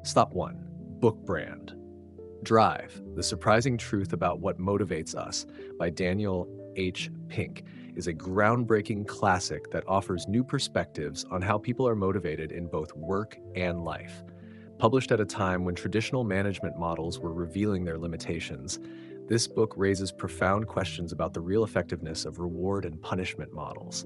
Stop 1. Book brand. Drive, The Surprising Truth About What Motivates Us by Daniel H. Pink is a groundbreaking classic that offers new perspectives on how people are motivated in both work and life. Published at a time when traditional management models were revealing their limitations, this book raises profound questions about the real effectiveness of reward and punishment models,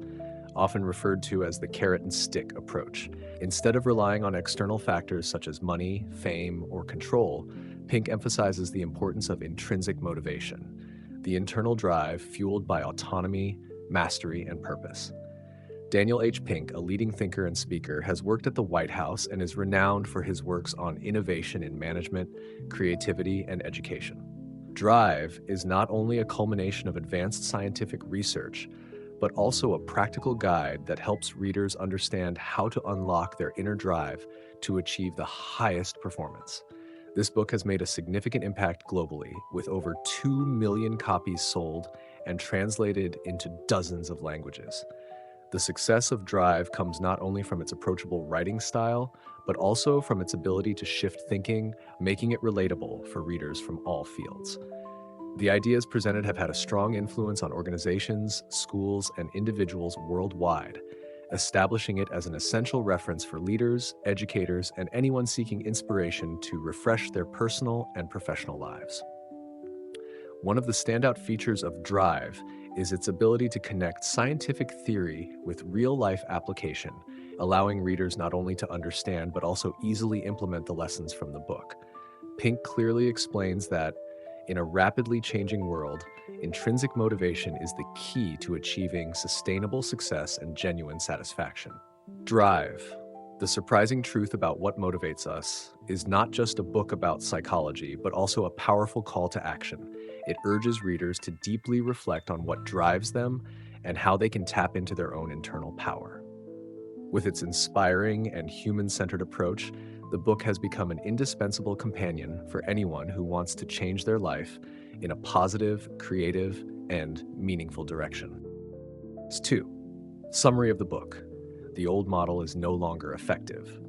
often referred to as the carrot and stick approach. Instead of relying on external factors such as money, fame, or control, Pink emphasizes the importance of intrinsic motivation, the internal drive fueled by autonomy, mastery, and purpose. Daniel H. Pink, a leading thinker and speaker, has worked at the White House and is renowned for his works on innovation in management, creativity, and education. Drive is not only a culmination of advanced scientific research, but also a practical guide that helps readers understand how to unlock their inner drive to achieve the highest performance. This book has made a significant impact globally, with over 2 million copies sold and translated into dozens of languages. The success of Drive comes not only from its approachable writing style, but also from its ability to shift thinking, making it relatable for readers from all fields. The ideas presented have had a strong influence on organizations, schools, and individuals worldwide, establishing it as an essential reference for leaders, educators, and anyone seeking inspiration to refresh their personal and professional lives. One of the standout features of Drive is its ability to connect scientific theory with real-life application, allowing readers not only to understand but also easily implement the lessons from the book. Pink clearly explains that in a rapidly changing world, intrinsic motivation is the key to achieving sustainable success and genuine satisfaction. Drive, The Surprising Truth About What Motivates Us, is not just a book about psychology, but also a powerful call to action. It urges readers to deeply reflect on what drives them and how they can tap into their own internal power. With its inspiring and human-centered approach, the book has become an indispensable companion for anyone who wants to change their life in a positive, creative, and meaningful direction. 2. Summary of the book. The old model is no longer effective.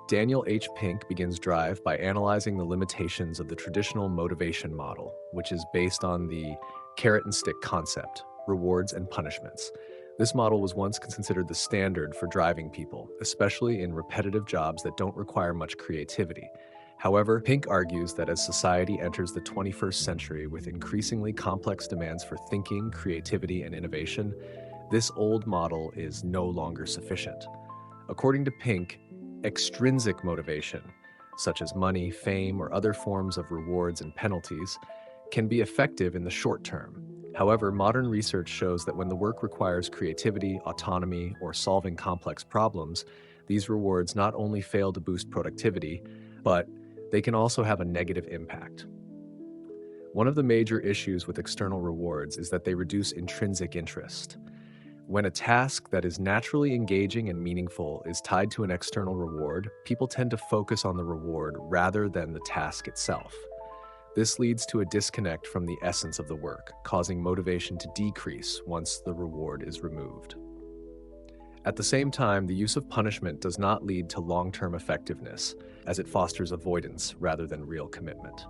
Daniel H. Pink begins Drive by analyzing the limitations of the traditional motivation model, which is based on the carrot and stick concept, rewards and punishments. This model was once considered the standard for driving people, especially in repetitive jobs that don't require much creativity. However, Pink argues that as society enters the 21st century with increasingly complex demands for thinking, creativity, and innovation, this old model is no longer sufficient. According to Pink, extrinsic motivation, such as money, fame, or other forms of rewards and penalties, can be effective in the short term. However, modern research shows that when the work requires creativity, autonomy, or solving complex problems, these rewards not only fail to boost productivity, but they can also have a negative impact. One of the major issues with external rewards is that they reduce intrinsic interest. When a task that is naturally engaging and meaningful is tied to an external reward, people tend to focus on the reward rather than the task itself. This leads to a disconnect from the essence of the work, causing motivation to decrease once the reward is removed. At the same time, the use of punishment does not lead to long-term effectiveness, as it fosters avoidance rather than real commitment.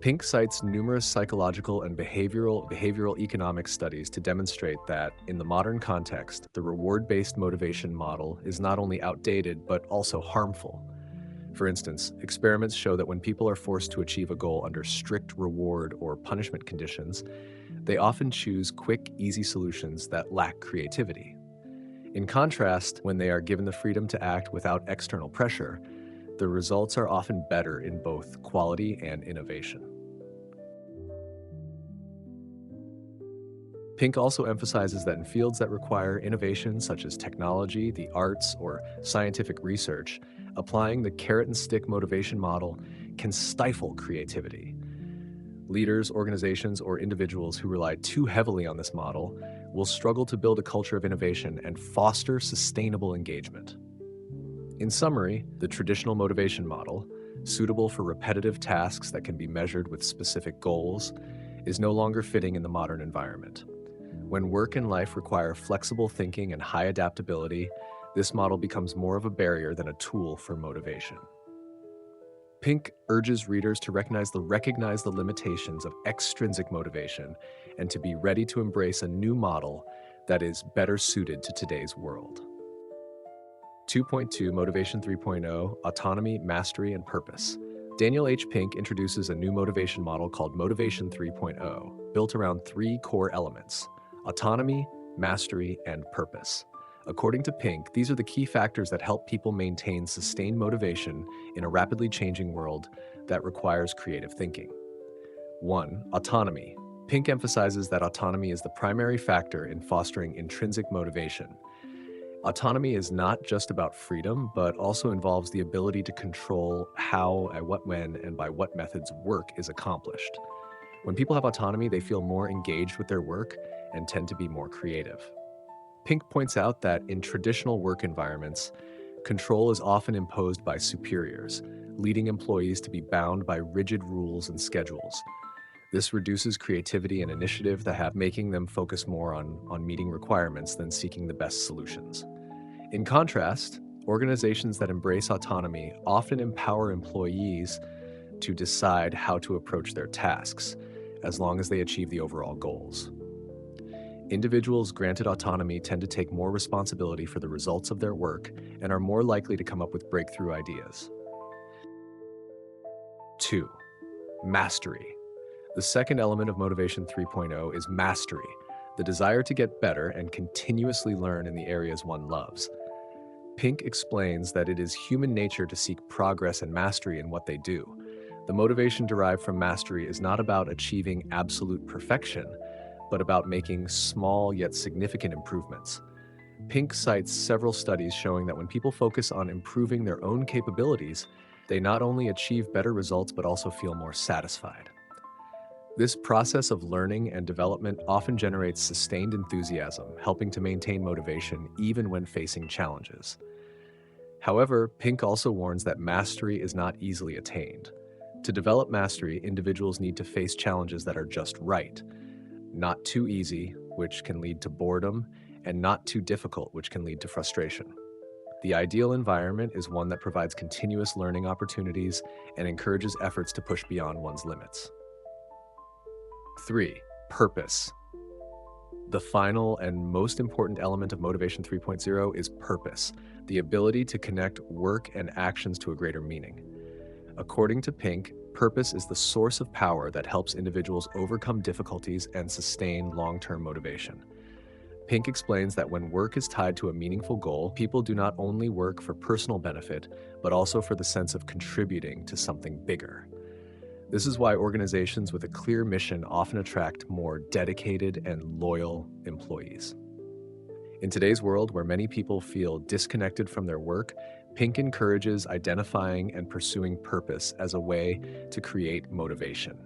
Pink cites numerous psychological and behavioral economic studies to demonstrate that, in the modern context, the reward-based motivation model is not only outdated but also harmful. For instance, experiments show that when people are forced to achieve a goal under strict reward or punishment conditions, they often choose quick, easy solutions that lack creativity. In contrast, when they are given the freedom to act without external pressure, the results are often better in both quality and innovation. Pink also emphasizes that in fields that require innovation, such as technology, the arts, or scientific research, applying the carrot and stick motivation model can stifle creativity. Leaders, organizations, or individuals who rely too heavily on this model will struggle to build a culture of innovation and foster sustainable engagement. In summary, the traditional motivation model, suitable for repetitive tasks that can be measured with specific goals, is no longer fitting in the modern environment. When work and life require flexible thinking and high adaptability, this model becomes more of a barrier than a tool for motivation. Pink urges readers to recognize the limitations of extrinsic motivation and to be ready to embrace a new model that is better suited to today's world. 2.2 Motivation 3.0 Autonomy, Mastery, and Purpose. Daniel H. Pink introduces a new motivation model called Motivation 3.0, built around three core elements: autonomy, mastery, and purpose. According to Pink, these are the key factors that help people maintain sustained motivation in a rapidly changing world that requires creative thinking. 1. Autonomy. Pink emphasizes that autonomy is the primary factor in fostering intrinsic motivation. Autonomy is not just about freedom, but also involves the ability to control how, at what, when, and by what methods work is accomplished. When people have autonomy, they feel more engaged with their work and tend to be more creative. Pink points out that in traditional work environments, control is often imposed by superiors, leading employees to be bound by rigid rules and schedules. This reduces creativity and initiative making them focus more on meeting requirements than seeking the best solutions. In contrast, organizations that embrace autonomy often empower employees to decide how to approach their tasks, as long as they achieve the overall goals. Individuals granted autonomy tend to take more responsibility for the results of their work and are more likely to come up with breakthrough ideas. 2. Mastery. The second element of Motivation 3.0 is mastery, the desire to get better and continuously learn in the areas one loves. Pink explains that it is human nature to seek progress and mastery in what they do. The motivation derived from mastery is not about achieving absolute perfection, but about making small yet significant improvements. Pink cites several studies showing that when people focus on improving their own capabilities, they not only achieve better results but also feel more satisfied. This process of learning and development often generates sustained enthusiasm, helping to maintain motivation even when facing challenges. However, Pink also warns that mastery is not easily attained. To develop mastery, individuals need to face challenges that are just right, not too easy, which can lead to boredom, and not too difficult, which can lead to frustration. The ideal environment is one that provides continuous learning opportunities and encourages efforts to push beyond one's limits. 3. Purpose. The final and most important element of Motivation 3.0 is purpose, the ability to connect work and actions to a greater meaning. According to Pink, purpose is the source of power that helps individuals overcome difficulties and sustain long-term motivation. Pink explains that when work is tied to a meaningful goal, people do not only work for personal benefit, but also for the sense of contributing to something bigger. This is why organizations with a clear mission often attract more dedicated and loyal employees. In today's world, where many people feel disconnected from their work, Pink encourages identifying and pursuing purpose as a way to create motivation.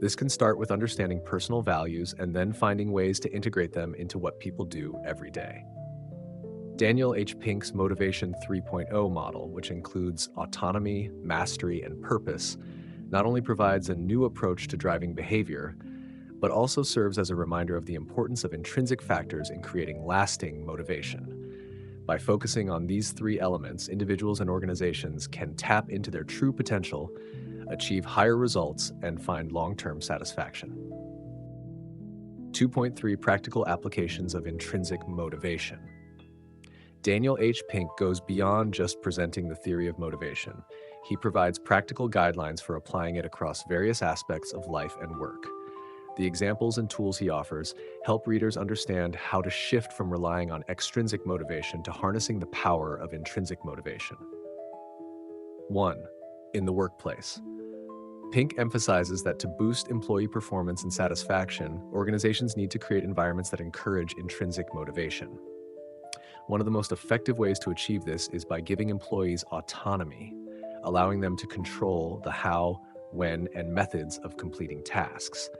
This can start with understanding personal values and then finding ways to integrate them into what people do every day. Daniel H. Pink's Motivation 3.0 model, which includes autonomy, mastery, and purpose, not only provides a new approach to driving behavior, but also serves as a reminder of the importance of intrinsic factors in creating lasting motivation. By focusing on these three elements, individuals and organizations can tap into their true potential, achieve higher results, and find long-term satisfaction. 2.3 Practical Applications of Intrinsic Motivation. Daniel H. Pink goes beyond just presenting the theory of motivation. He provides practical guidelines for applying it across various aspects of life and work. The examples and tools he offers help readers understand how to shift from relying on extrinsic motivation to harnessing the power of intrinsic motivation. 1. In the workplace. Pink emphasizes that to boost employee performance and satisfaction, organizations need to create environments that encourage intrinsic motivation. One of the most effective ways to achieve this is by giving employees autonomy, allowing them to control the how, when, and methods of completing tasks.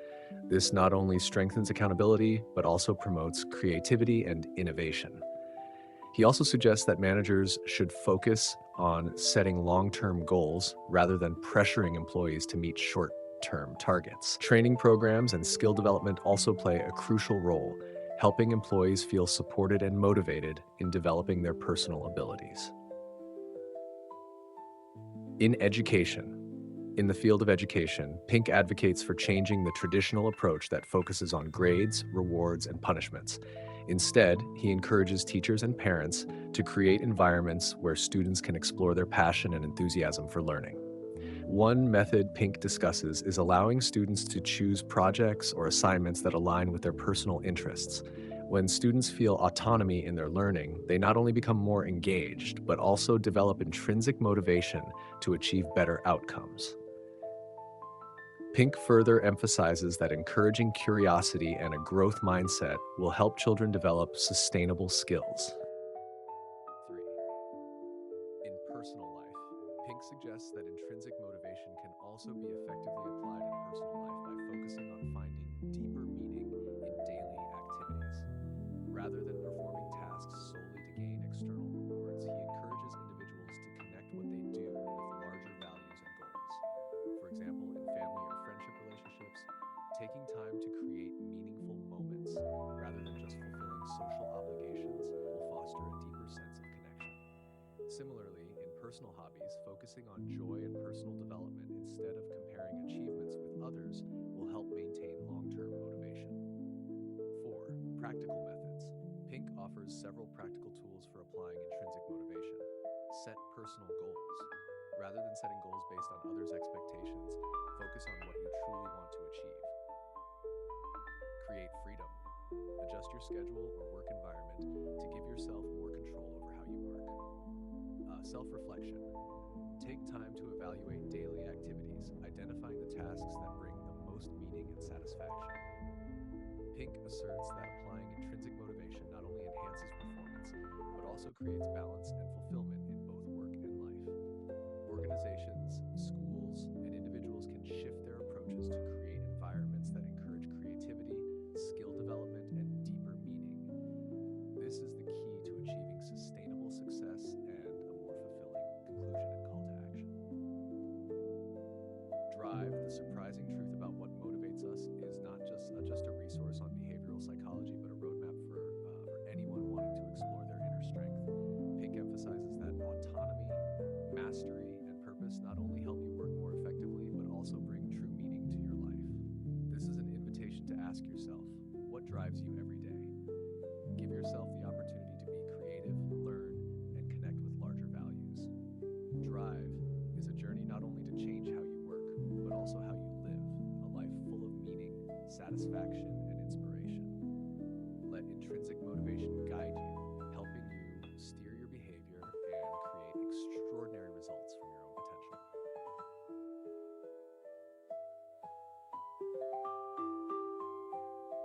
This not only strengthens accountability, but also promotes creativity and innovation. He also suggests that managers should focus on setting long-term goals rather than pressuring employees to meet short-term targets. Training programs and skill development also play a crucial role, helping employees feel supported and motivated in developing their personal abilities. In education, in the field of education, Pink advocates for changing the traditional approach that focuses on grades, rewards, and punishments. Instead, he encourages teachers and parents to create environments where students can explore their passion and enthusiasm for learning. One method Pink discusses is allowing students to choose projects or assignments that align with their personal interests. When students feel autonomy in their learning, they not only become more engaged, but also develop intrinsic motivation to achieve better outcomes. Pink further emphasizes that encouraging curiosity and a growth mindset will help children develop sustainable skills. 3. In personal life, Pink suggests that intrinsic motivation can also be effectively applied in personal life by focusing on finding deeper meaning in daily activities. Rather than performing tasks solely to gain external rewards, he encourages individuals to connect what they do with larger values and goals. For example, in family or friendship relationships, taking time to create meaningful moments rather than just fulfilling social obligations will foster a deeper sense of connection. Similarly, in personal hobbies, focusing on joy and personal development instead of comparing achievements with others will help maintain long-term motivation. 4. Practical methods. Pink offers several practical tools for applying intrinsic motivation. Set personal goals. Rather than setting goals based on others' expectations, focus on what you truly want to achieve. Create freedom. Adjust your schedule or work environment to give yourself more control over how you work. Self-reflection. Take time to evaluate daily activities, identifying the tasks that bring the most meaning and satisfaction. Pink asserts that applying intrinsic motivation not only enhances performance, but also creates balance and fulfillment in both work and life. Organizations, schools,